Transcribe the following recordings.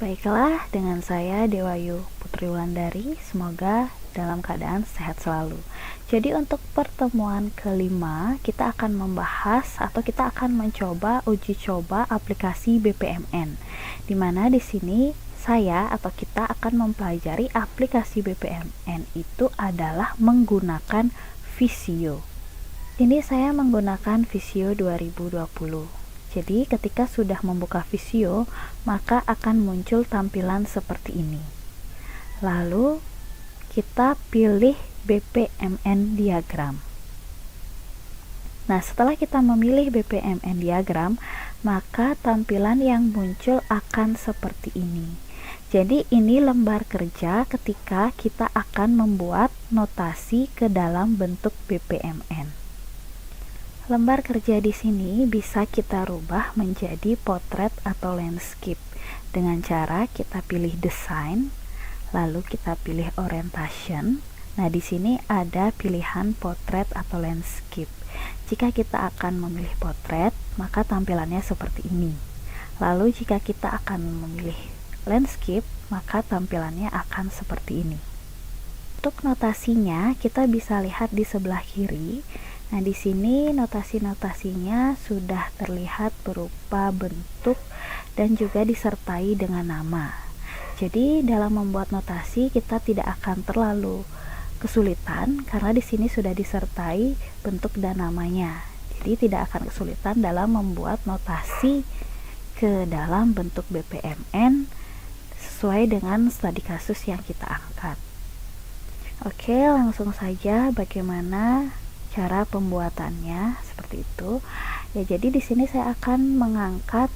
Baiklah, dengan saya Dewayu Putri Wulandari, semoga dalam keadaan sehat selalu. Jadi untuk pertemuan kelima, kita akan membahas atau kita akan mencoba uji coba aplikasi BPMN. Dimana di sini saya atau kita akan mempelajari aplikasi BPMN itu adalah menggunakan Visio. Ini saya menggunakan Visio 2020. Jadi ketika sudah membuka Visio, maka akan muncul tampilan seperti ini. Lalu kita pilih BPMN diagram. Nah, setelah kita memilih BPMN diagram, maka tampilan yang muncul akan seperti ini. Jadi ini lembar kerja ketika kita akan membuat notasi ke dalam bentuk BPMN. Lembar kerja di sini bisa kita rubah menjadi potret atau landscape dengan cara kita pilih design, lalu kita pilih orientation. Nah, di sini ada pilihan potret atau landscape. Jika kita akan memilih potret, maka tampilannya seperti ini. Lalu jika kita akan memilih landscape, maka tampilannya akan seperti ini. Untuk notasinya, kita bisa lihat di sebelah kiri. Nah, di sini notasi-notasinya sudah terlihat berupa bentuk dan juga disertai dengan nama. Jadi, dalam membuat notasi kita tidak akan terlalu kesulitan karena di sini sudah disertai bentuk dan namanya. Jadi, tidak akan kesulitan dalam membuat notasi ke dalam bentuk BPMN sesuai dengan studi kasus yang kita angkat. Oke, langsung saja bagaimana cara pembuatannya seperti itu. Ya, jadi di sini saya akan mengangkat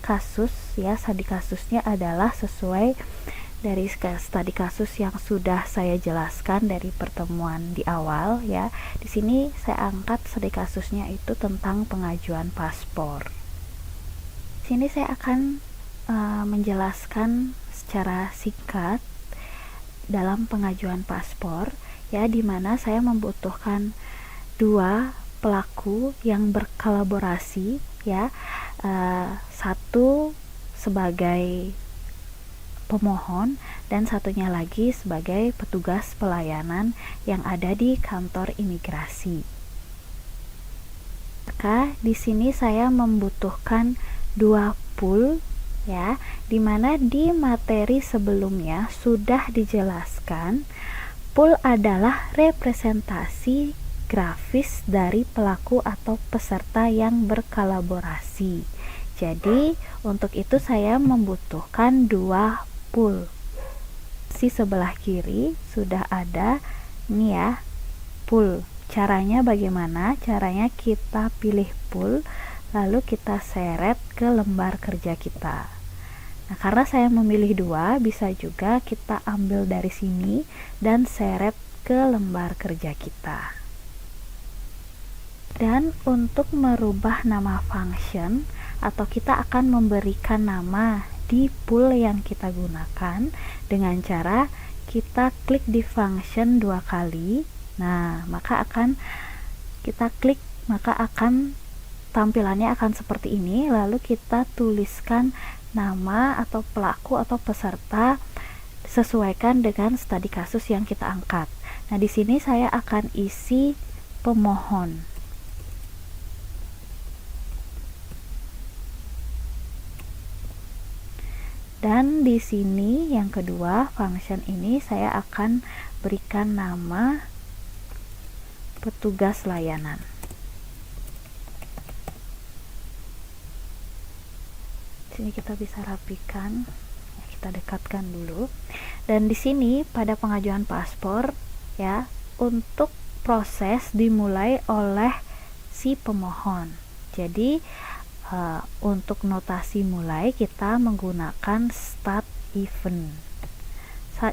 kasus ya, studi kasusnya adalah sesuai dari studi kasus yang sudah saya jelaskan dari pertemuan di awal ya. Di sini saya angkat studi kasusnya itu tentang pengajuan paspor. Di sini saya akan menjelaskan secara singkat dalam pengajuan paspor ya, di mana saya membutuhkan dua pelaku yang berkolaborasi ya, satu sebagai pemohon dan satunya lagi sebagai petugas pelayanan yang ada di kantor imigrasi. Maka di sini saya membutuhkan dua pool ya, dimana di materi sebelumnya sudah dijelaskan pool adalah representasi grafis dari pelaku atau peserta yang berkolaborasi. Jadi untuk itu saya membutuhkan dua pool. Di sebelah kiri sudah ada nih ya, pool. Caranya bagaimana? Caranya kita pilih pool, lalu kita seret ke lembar kerja kita. Nah, karena saya memilih dua, bisa juga kita ambil dari sini dan seret ke lembar kerja kita. Dan untuk merubah nama function atau kita akan memberikan nama di pool yang kita gunakan dengan cara kita klik di function dua kali. Nah, maka akan kita klik, maka akan tampilannya akan seperti ini. Lalu kita tuliskan nama atau pelaku atau peserta sesuaikan dengan studi kasus yang kita angkat. Nah, di sini saya akan isi pemohon. Dan di sini yang kedua, function ini saya akan berikan nama petugas layanan. Sini kita bisa rapikan, kita dekatkan dulu. Dan di sini pada pengajuan paspor ya, untuk proses dimulai oleh si pemohon. Jadi untuk notasi mulai kita menggunakan start event.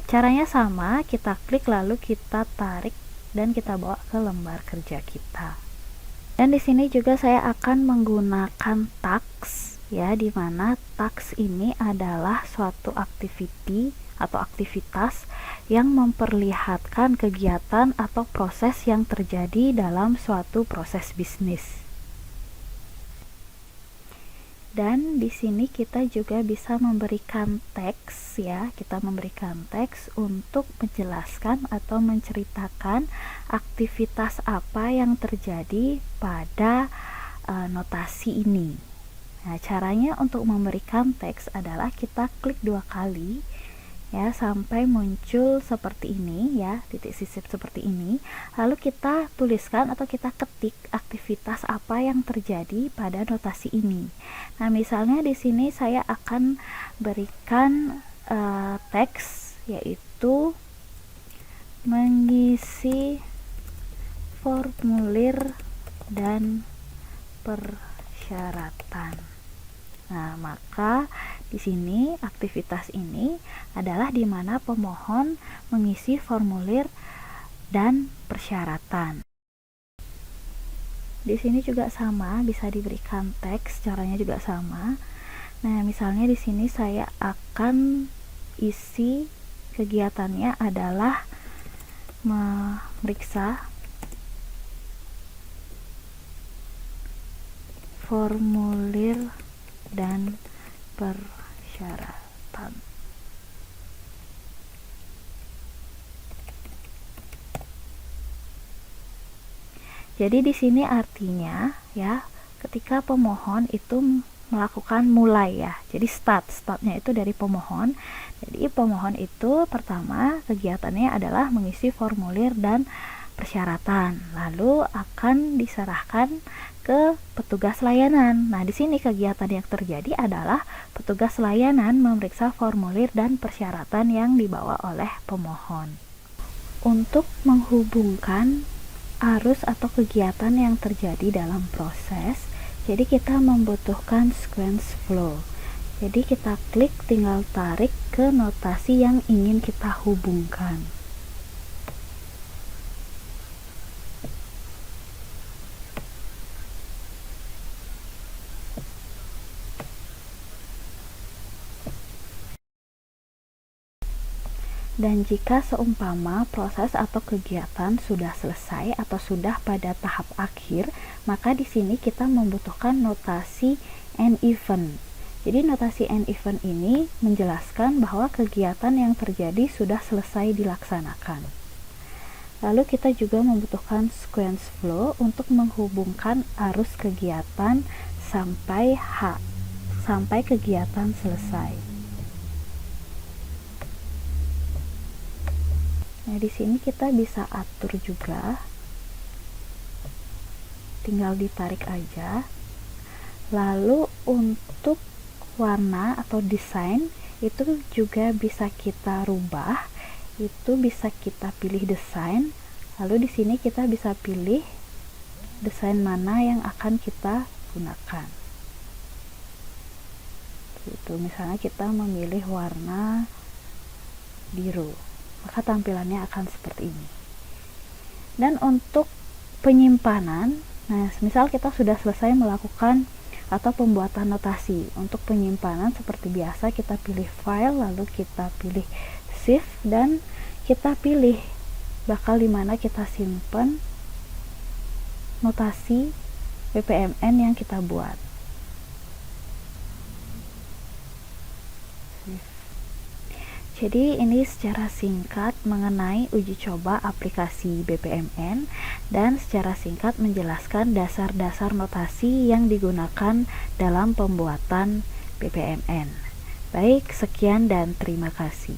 Caranya sama, kita klik lalu kita tarik dan kita bawa ke lembar kerja kita. Dan di sini juga saya akan menggunakan task ya, di mana task ini adalah suatu activity atau aktivitas yang memperlihatkan kegiatan atau proses yang terjadi dalam suatu proses bisnis. Dan di sini kita juga bisa memberikan teks ya, kita memberikan teks untuk menjelaskan atau menceritakan aktivitas apa yang terjadi pada notasi ini. Nah, caranya untuk memberikan teks adalah kita klik 2 kali ya sampai muncul seperti ini ya, titik sisip seperti ini. Lalu kita tuliskan atau kita ketik aktivitas apa yang terjadi pada notasi ini. Nah, misalnya di sini saya akan berikan teks yaitu mengisi formulir dan persyaratan. Nah, maka di sini aktivitas ini adalah di mana pemohon mengisi formulir dan persyaratan. Di sini juga sama, bisa diberikan teks, caranya juga sama. Nah, misalnya di sini saya akan isi kegiatannya adalah memeriksa formulir dan persyaratan. Jadi di sini artinya ya, ketika pemohon itu melakukan mulai ya. Jadi startnya itu dari pemohon. Jadi pemohon itu pertama kegiatannya adalah mengisi formulir dan persyaratan, lalu akan diserahkan ke petugas layanan. Nah, di sini kegiatan yang terjadi adalah petugas layanan memeriksa formulir dan persyaratan yang dibawa oleh pemohon. Untuk menghubungkan arus atau kegiatan yang terjadi dalam proses, jadi kita membutuhkan sequence flow. Jadi kita klik, tinggal tarik ke notasi yang ingin kita hubungkan. Dan jika seumpama proses atau kegiatan sudah selesai atau sudah pada tahap akhir, maka di sini kita membutuhkan notasi end event. Jadi notasi end event ini menjelaskan bahwa kegiatan yang terjadi sudah selesai dilaksanakan. Lalu kita juga membutuhkan sequence flow untuk menghubungkan arus kegiatan sampai kegiatan selesai. Nah, di sini kita bisa atur juga, tinggal ditarik aja. Lalu untuk warna atau desain itu juga bisa kita rubah, itu bisa kita pilih desain. Lalu di sini kita bisa pilih desain mana yang akan kita gunakan. Gitu, misalnya kita memilih warna biru, maka tampilannya akan seperti ini. Dan untuk penyimpanan, nah misal kita sudah selesai melakukan atau pembuatan notasi. Untuk penyimpanan seperti biasa kita pilih file, lalu kita pilih save, dan kita pilih bakal dimana kita simpan notasi BPMN yang kita buat. Jadi ini secara singkat mengenai uji coba aplikasi BPMN dan secara singkat menjelaskan dasar-dasar notasi yang digunakan dalam pembuatan BPMN. Baik, sekian dan terima kasih.